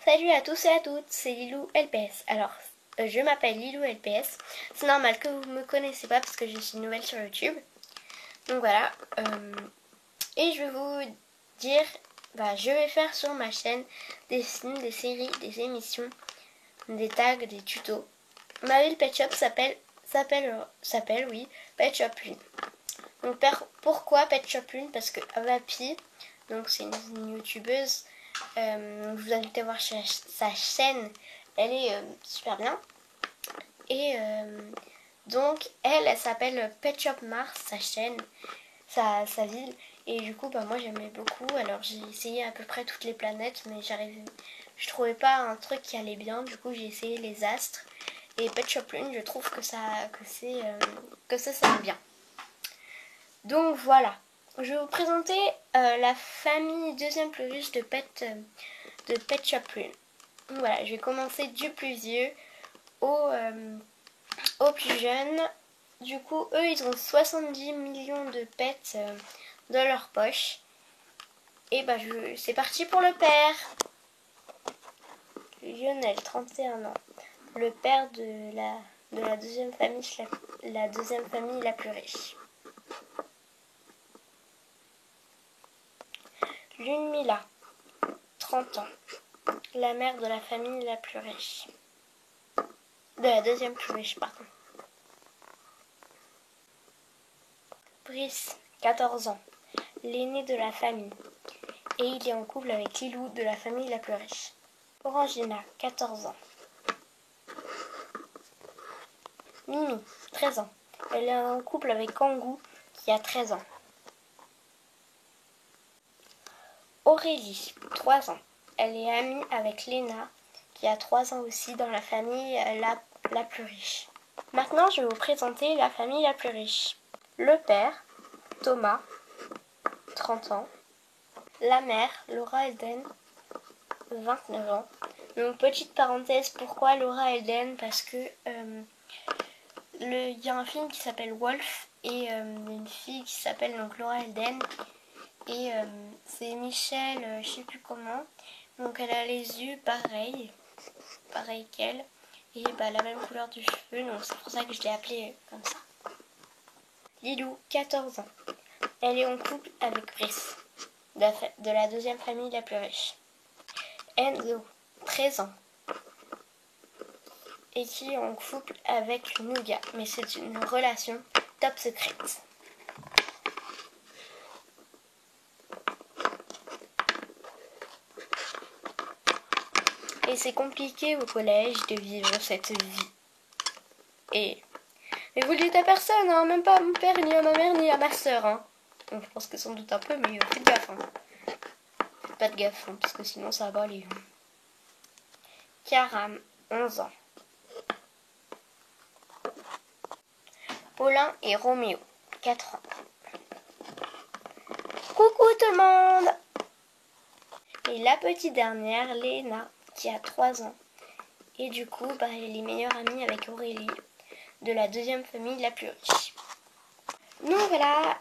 Salut à tous et à toutes, c'est Lilou LPS. Alors, je m'appelle Lilou LPS. C'est normal que vous ne me connaissez pas parce que je suis nouvelle sur YouTube. Donc voilà. Et je vais vous dire, je vais faire sur ma chaîne des films, des séries, des émissions, des tags, des tutos. Ma ville Pet Shop s'appelle Pet Shop Lune. Donc pourquoi Pet Shop Lune? Parce que Vapi, donc c'est une youtubeuse. Je vous invite à voir sa chaîne, elle est super bien. Et donc elle s'appelle Pet Shop Mars, sa chaîne, sa ville. Et du coup moi j'aimais beaucoup. Alors j'ai essayé à peu près toutes les planètes, mais je trouvais pas un truc qui allait bien. Du coup j'ai essayé les astres. Et Pet Shop Lune, je trouve que ça sonne bien. Donc voilà. Je vais vous présenter la famille deuxième plus riche de Pet Shop Lune. Voilà, je vais commencer du plus vieux au plus jeune. Du coup, eux, ils ont 70 millions de pets dans leur poche. Et c'est parti pour le père. Lionel, 31 ans. Le père de la deuxième famille, la deuxième famille la plus riche. Lunmila, 30 ans. La mère de la famille la plus riche. De la deuxième plus riche, pardon. Brice, 14 ans. L'aîné de la famille. Et il est en couple avec Lilou de la famille la plus riche. Orangina, 14 ans. Mimi, 13 ans. Elle est en couple avec Kangoo qui a 13 ans. Aurélie, 3 ans. Elle est amie avec Léna qui a 3 ans aussi dans la famille la plus riche. Maintenant, je vais vous présenter la famille la plus riche. Le père, Thomas, 30 ans. La mère, Laura Elden, 29 ans. Donc, petite parenthèse, pourquoi Laura Elden? Parce que il y a un film qui s'appelle Wolf et une fille qui s'appelle donc Laura Elden. Et c'est Michelle, je sais plus comment. Donc, elle a les yeux pareil qu'elle. Et la même couleur du cheveu. Donc, c'est pour ça que je l'ai appelée comme ça. Lilou, 14 ans. Elle est en couple avec Brice, de la deuxième famille la plus riche. Enzo, 13 ans. Et qui est en couple avec Nougat. Mais c'est une relation top secrète. Et c'est compliqué au collège de vivre cette vie. Mais vous le dites à personne, hein, même pas à mon père, ni à ma mère, ni à ma soeur. Hein. Donc je pense que sans doute un peu, mais faites gaffe. Hein. Faites pas de gaffe, hein, parce que sinon ça va pas aller. Karam, 11 ans. Paulin et Roméo, 4 ans. Coucou tout le monde! Et la petite dernière, Léna, qui a 3 ans. Et du coup, elle est meilleure amie avec Aurélie, de la deuxième famille la plus riche. Donc voilà,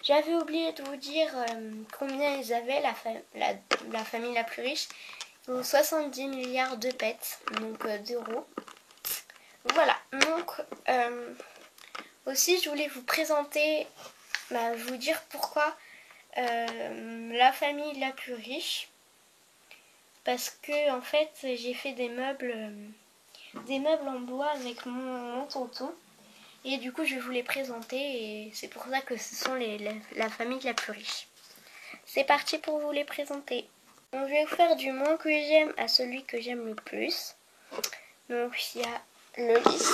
j'avais oublié de vous dire combien ils avaient, la famille la plus riche. Ils ont 70 milliards de pets, donc d'euros. Voilà, donc aussi je voulais vous présenter, vous dire pourquoi la famille la plus riche. Parce que en fait j'ai fait des meubles en bois avec mon tonton. Et du coup je vais vous les présenter et c'est pour ça que ce sont la famille la plus riche. C'est parti pour vous les présenter. Donc je vais vous faire du moins que j'aime à celui que j'aime le plus. Donc il y a le lit.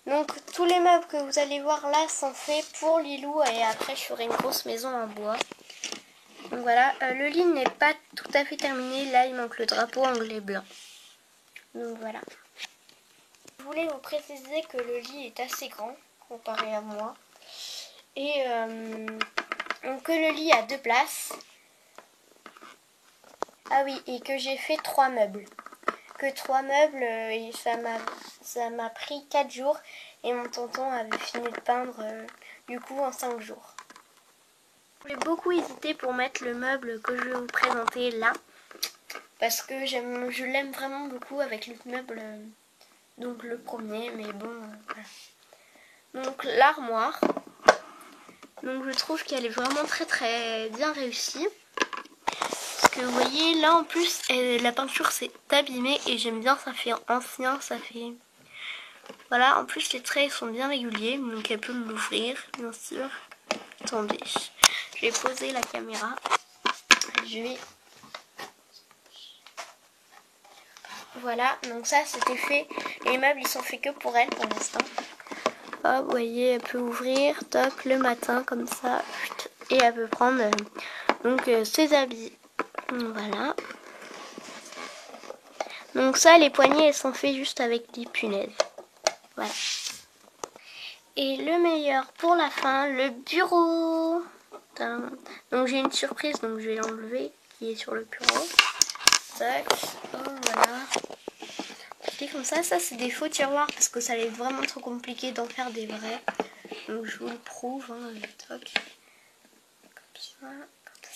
Donc tous les meubles que vous allez voir là sont faits pour Lilou et après je ferai une grosse maison en bois. Donc voilà, le lit n'est pas tout à fait terminé, là il manque le drapeau anglais blanc. Donc voilà. Je voulais vous préciser que le lit est assez grand comparé à moi. Et que le lit a 2 places. Ah oui, et que j'ai fait 3 meubles. Que 3 meubles, et ça m'a pris 4 jours. Et mon tonton avait fini de peindre du coup en 5 jours. J'ai beaucoup hésité pour mettre le meuble que je vais vous présenter là. parce que je l'aime vraiment beaucoup avec le meuble, donc le premier, mais bon, voilà. Donc l'armoire, donc je trouve qu'elle est vraiment très très bien réussie. Parce que vous voyez, là en plus, la peinture s'est abîmée et j'aime bien, ça fait ancien, ça fait... Voilà, en plus les traits sont bien réguliers, donc elle peut l'ouvrir, bien sûr. Attendez, je vais poser la caméra. Je vais... Voilà, donc ça c'était fait. Les meubles ils sont faits que pour elle pour l'instant. Hop, vous voyez, elle peut ouvrir, toc, le matin comme ça. Et elle peut prendre ses habits. Voilà. Donc ça, les poignées elles sont faites juste avec des punaises. Voilà. Et le meilleur pour la fin, le bureau. Donc j'ai une surprise, donc je vais l'enlever, qui est sur le bureau. Tac, oh, voilà. Et comme ça c'est des faux tiroirs parce que ça allait être vraiment trop compliqué d'en faire des vrais. Donc je vous le prouve, hein, toc. Comme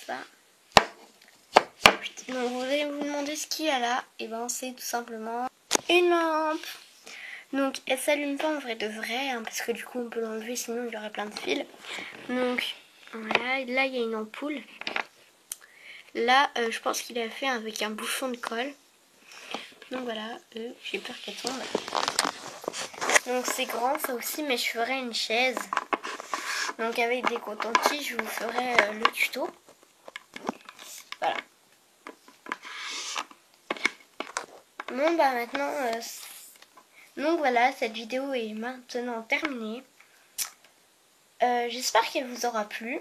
ça. Donc vous allez vous demander ce qu'il y a là. Et ben c'est tout simplement une lampe. Donc elle s'allume pas en vrai de vrai, hein, parce que du coup on peut l'enlever sinon il y aurait plein de fils. Donc voilà, là il y a une ampoule. Là je pense qu'il a fait avec un bouchon de colle. Donc voilà, j'ai peur qu'elle tombe. Donc c'est grand ça aussi, mais je ferai une chaise. Donc avec des cotons-tiges, je vous ferai le tuto. Voilà. Bon bah maintenant, donc voilà, cette vidéo est maintenant terminée. J'espère qu'elle vous aura plu.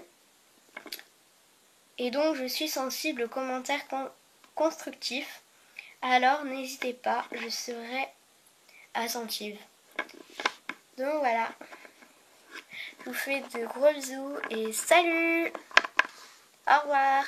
Et donc je suis sensible aux commentaires constructifs. Alors n'hésitez pas, je serai attentive. Donc voilà. Je vous fais de gros bisous et salut! Au revoir!